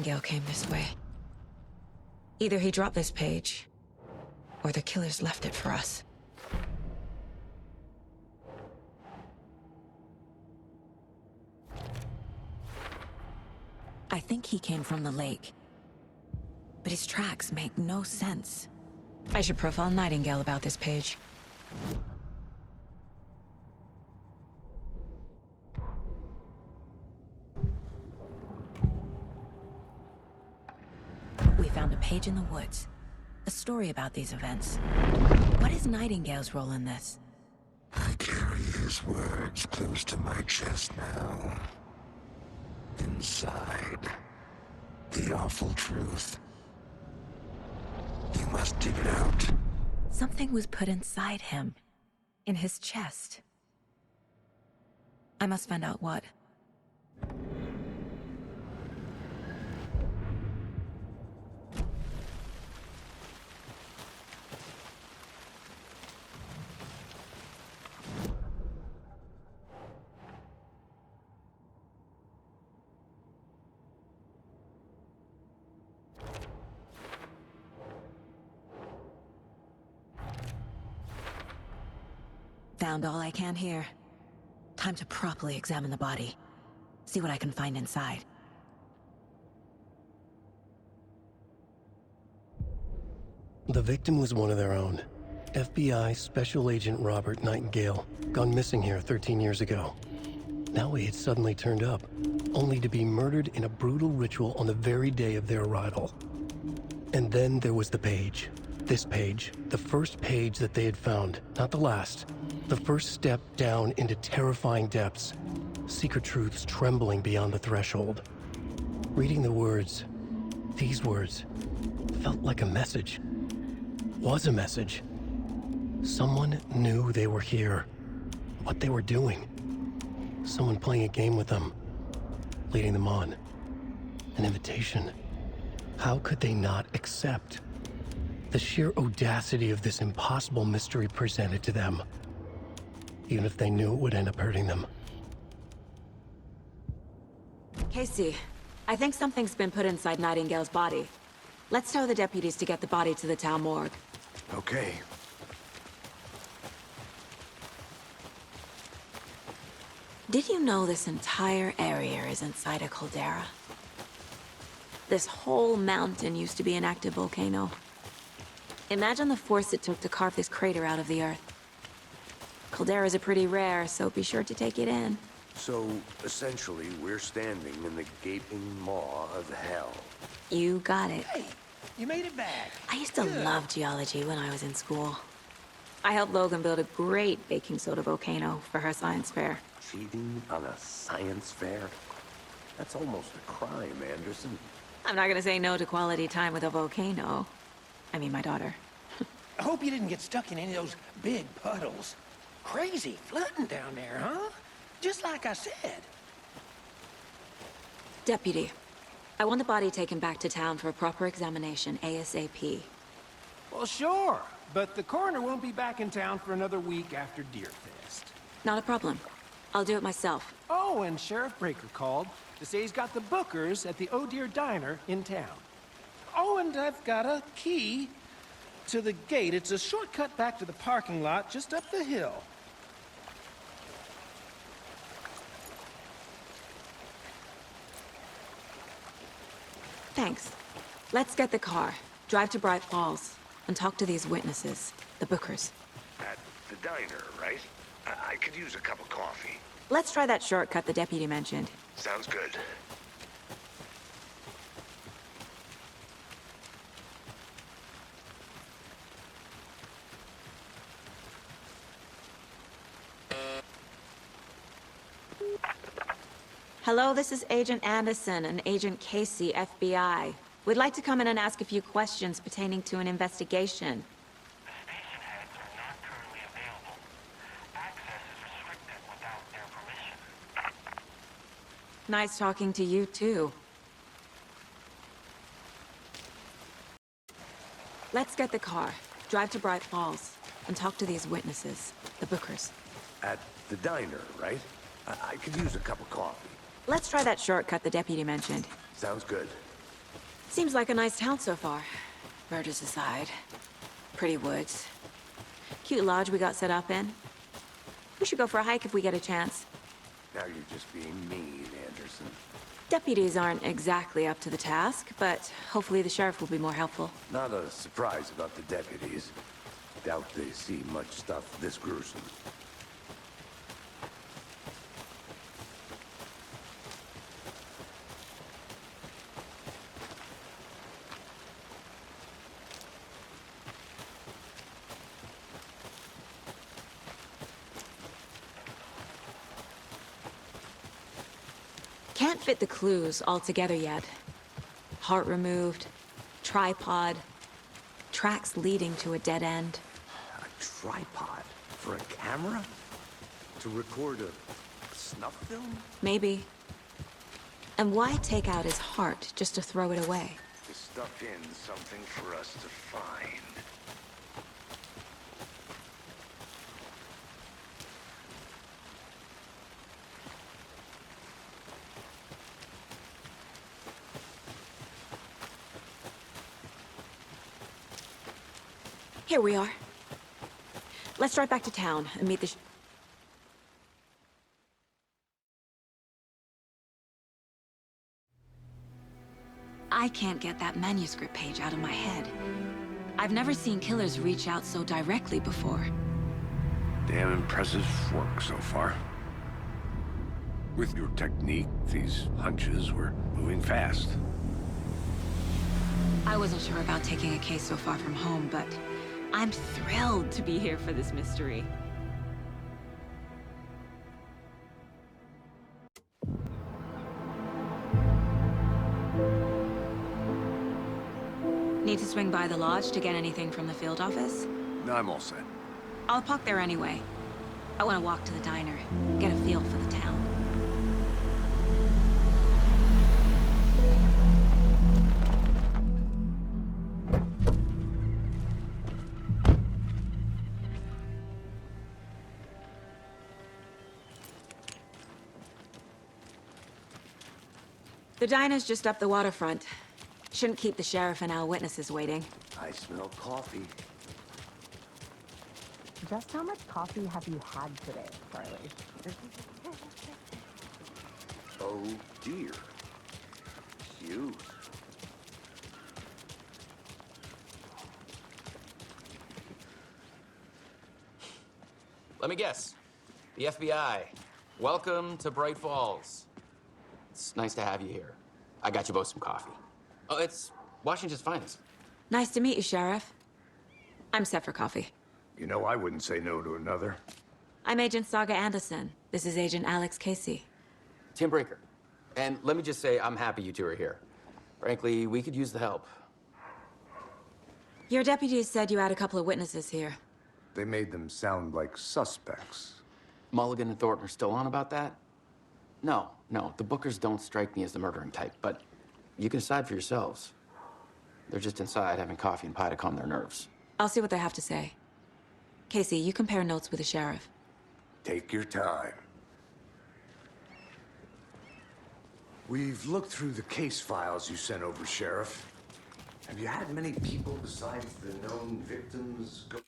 Nightingale came this way. Either he dropped this page, or the killers left it for us. I think he came from the lake. But his tracks make no sense. I should profile Nightingale about this page. We found a page in the woods. A story about these events. What is Nightingale's role in this? I carry his words close to my chest now. Inside, the awful truth. You must dig it out. Something was put inside him. In his chest. I must find out what. Found all I can here. Time to properly examine the body. See what I can find inside. The victim was one of their own. FBI Special Agent Robert Nightingale, gone missing here 13 years ago. Now he had suddenly turned up, only to be murdered in a brutal ritual on the very day of their arrival. And then there was the page. This page, the first page that they had found, not the last. The first step down into terrifying depths. Secret truths trembling beyond the threshold. Reading the words, these words, felt like a message. Was a message. Someone knew they were here. What they were doing. Someone playing a game with them. Leading them on. An invitation. How could they not accept? The sheer audacity of this impossible mystery presented to them. Even if they knew it would end up hurting them. Casey, I think something's been put inside Nightingale's body. Let's tell the deputies to get the body to the town morgue. Okay. Did you know this entire area is inside a caldera? This whole mountain used to be an active volcano. Imagine the force it took to carve this crater out of the earth. Calderas are pretty rare, so be sure to take it in. So, essentially, we're standing in the gaping maw of hell. You got it. Hey, you made it back. I used to love geology when I was in school. I helped Logan build a great baking soda volcano for her science fair. Cheating on a science fair? That's almost a crime, Anderson. I'm not gonna say no to quality time with a volcano. I mean, my daughter. I hope you didn't get stuck in any of those big puddles. Crazy flooding down there, huh? Just like I said. Deputy, I want the body taken back to town for a proper examination, ASAP. Well, sure, but the coroner won't be back in town for another week after Deer Fest. Not a problem. I'll do it myself. Oh, and Sheriff Breaker called to say he's got the Bookers at the Oh Deer Diner in town. Oh, and I've got a key to the gate. It's a shortcut back to the parking lot just up the hill. Thanks. Let's get the car, drive to Bright Falls, and talk to these witnesses, the Bookers. At the diner, right? I could use a cup of coffee. Let's try that shortcut the deputy mentioned. Sounds good. Hello, this is Agent Anderson and Agent Casey, FBI. We'd like to come in and ask a few questions pertaining to an investigation. The station heads are not currently available. Access is restricted without their permission. Nice talking to you, too. Let's get the car, drive to Bright Falls, and talk to these witnesses, the Bookers. At the diner, right? I could use a cup of coffee. Let's try that shortcut the deputy mentioned. Sounds good. Seems like a nice town so far. Murders aside. Pretty woods. Cute lodge we got set up in. We should go for a hike if we get a chance. Now you're just being mean, Anderson. Deputies aren't exactly up to the task, but hopefully the sheriff will be more helpful. Not a surprise about the deputies. Doubt they see much stuff this gruesome. Can't fit the clues all together yet. Heart removed, tripod, tracks leading to a dead end. A tripod? For a camera? To record a snuff film? Maybe. And why take out his heart just to throw it away? To stuff in something for us to find. Here we are. Let's drive back to town and meet the I can't get that manuscript page out of my head. I've never seen killers reach out so directly before. Damn impressive work so far. With your technique, these hunches were moving fast. I wasn't sure about taking a case so far from home, but I'm thrilled to be here for this mystery. Need to swing by the lodge to get anything from the field office? No, I'm all set. I'll park there anyway. I want to walk to the diner, get a feel for the town. The diner's just up the waterfront. Shouldn't keep the sheriff and our witnesses waiting. I smell coffee. Just how much coffee have you had today, Charlie? Oh dear. You. Let me guess. The FBI. Welcome to Bright Falls. It's nice to have you here. I got you both some coffee. Oh, it's Washington's finest. Nice to meet you, Sheriff. I'm set for coffee. You know, I wouldn't say no to another. I'm Agent Saga Anderson. This is Agent Alex Casey. Tim Breaker. And let me just say, I'm happy you two are here. Frankly, we could use the help. Your deputies said you had a couple of witnesses here. They made them sound like suspects. Mulligan and Thornton are still on about that? No, the Bookers don't strike me as the murdering type, but you can decide for yourselves. They're just inside having coffee and pie to calm their nerves. I'll see what they have to say. Casey, you compare notes with the sheriff. Take your time. We've looked through the case files you sent over, Sheriff. Have you had many people besides the known victims go...